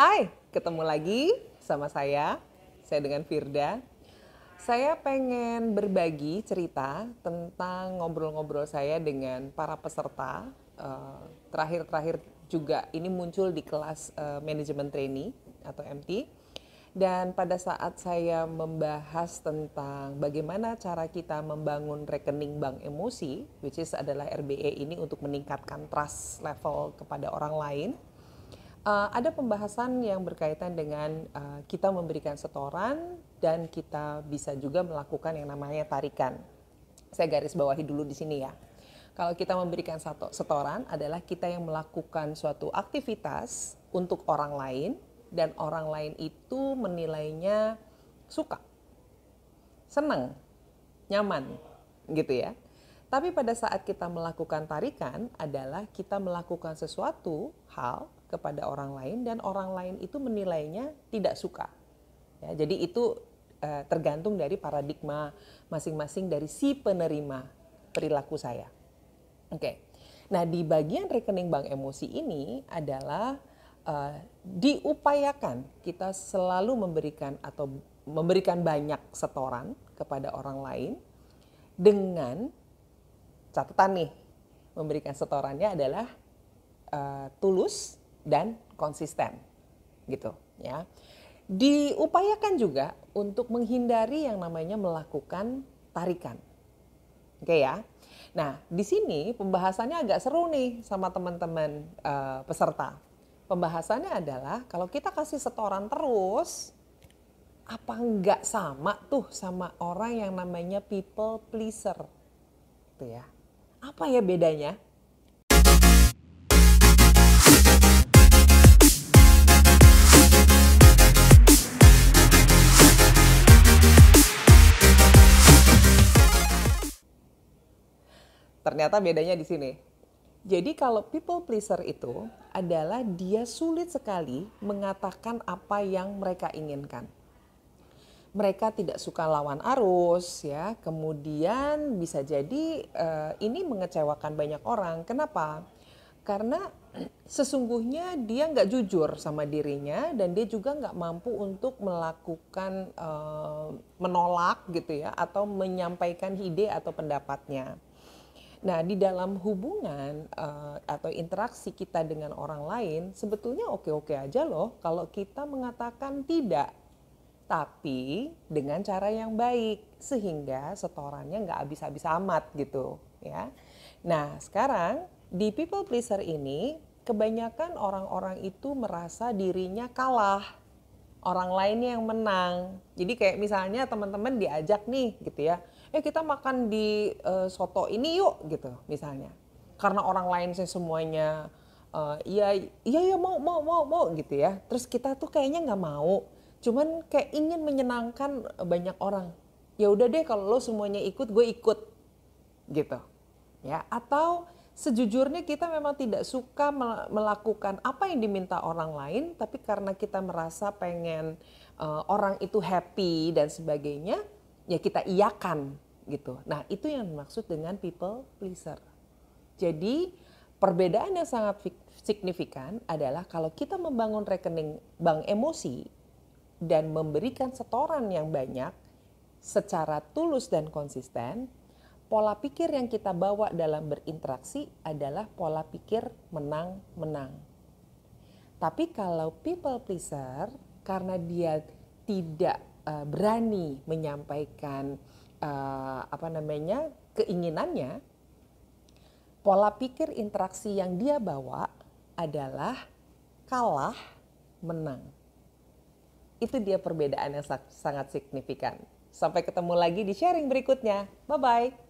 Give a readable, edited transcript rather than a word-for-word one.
Hai, ketemu lagi sama saya dengan Firda. Saya pengen berbagi cerita tentang ngobrol-ngobrol saya dengan para peserta. Terakhir-terakhir juga ini muncul di kelas manajemen trainee atau MT. Dan pada saat saya membahas tentang bagaimana cara kita membangun rekening bank emosi, which is adalah RBE ini untuk meningkatkan trust level kepada orang lain, ada pembahasan yang berkaitan dengan kita memberikan setoran dan kita bisa juga melakukan yang namanya tarikan. Saya garis bawahi dulu di sini ya. Kalau kita memberikan setoran adalah kita yang melakukan suatu aktivitas untuk orang lain dan orang lain itu menilainya suka, senang, nyaman gitu ya. Tapi pada saat kita melakukan tarikan adalah kita melakukan sesuatu hal kepada orang lain dan orang lain itu menilainya tidak suka. Ya, jadi itu tergantung dari paradigma masing-masing dari si penerima perilaku saya. Oke. Nah, di bagian rekening bank emosi ini adalah diupayakan kita selalu memberikan banyak setoran kepada orang lain dengan catatan nih, memberikan setorannya adalah tulus dan konsisten gitu ya. Diupayakan juga untuk menghindari yang namanya melakukan tarikan. Oke ya. Nah, di sini pembahasannya agak seru nih sama teman-teman peserta. Pembahasannya adalah kalau kita kasih setoran terus, apa enggak sama tuh sama orang yang namanya people pleaser? Tuh ya. Apa ya bedanya? Ternyata bedanya di sini. Jadi kalau people pleaser itu adalah dia sulit sekali mengatakan apa yang mereka inginkan. Mereka tidak suka lawan arus ya. Kemudian bisa jadi ini mengecewakan banyak orang. Kenapa? Karena sesungguhnya dia nggak jujur sama dirinya dan dia juga nggak mampu untuk melakukan menolak gitu ya atau menyampaikan ide atau pendapatnya. Nah, di dalam hubungan atau interaksi kita dengan orang lain, sebetulnya oke-oke aja loh kalau kita mengatakan tidak. Tapi dengan cara yang baik, sehingga setorannya nggak habis-habis amat gitu ya. Nah, sekarang di people pleaser ini, kebanyakan orang-orang itu merasa dirinya kalah. Orang lainnya yang menang. Jadi kayak misalnya teman-teman diajak nih gitu ya. Kita makan di soto ini yuk gitu misalnya. Karena orang lain semuanya iya mau gitu ya. Terus kita tuh kayaknya nggak mau. Cuman kayak ingin menyenangkan banyak orang. Ya udah deh kalau lo semuanya ikut, gue ikut gitu. Ya, atau sejujurnya kita memang tidak suka melakukan apa yang diminta orang lain, tapi karena kita merasa pengen orang itu happy dan sebagainya, ya kita iyakan gitu. Nah, itu yang dimaksud dengan people pleaser. Jadi, perbedaan yang sangat signifikan adalah kalau kita membangun rekening bank emosi dan memberikan setoran yang banyak secara tulus dan konsisten, pola pikir yang kita bawa dalam berinteraksi adalah pola pikir menang-menang. Tapi kalau people pleaser, karena dia tidak berani menyampaikan keinginannya, pola pikir interaksi yang dia bawa adalah kalah menang. Itu dia perbedaan yang sangat signifikan. Sampai ketemu lagi di sharing berikutnya. Bye-bye.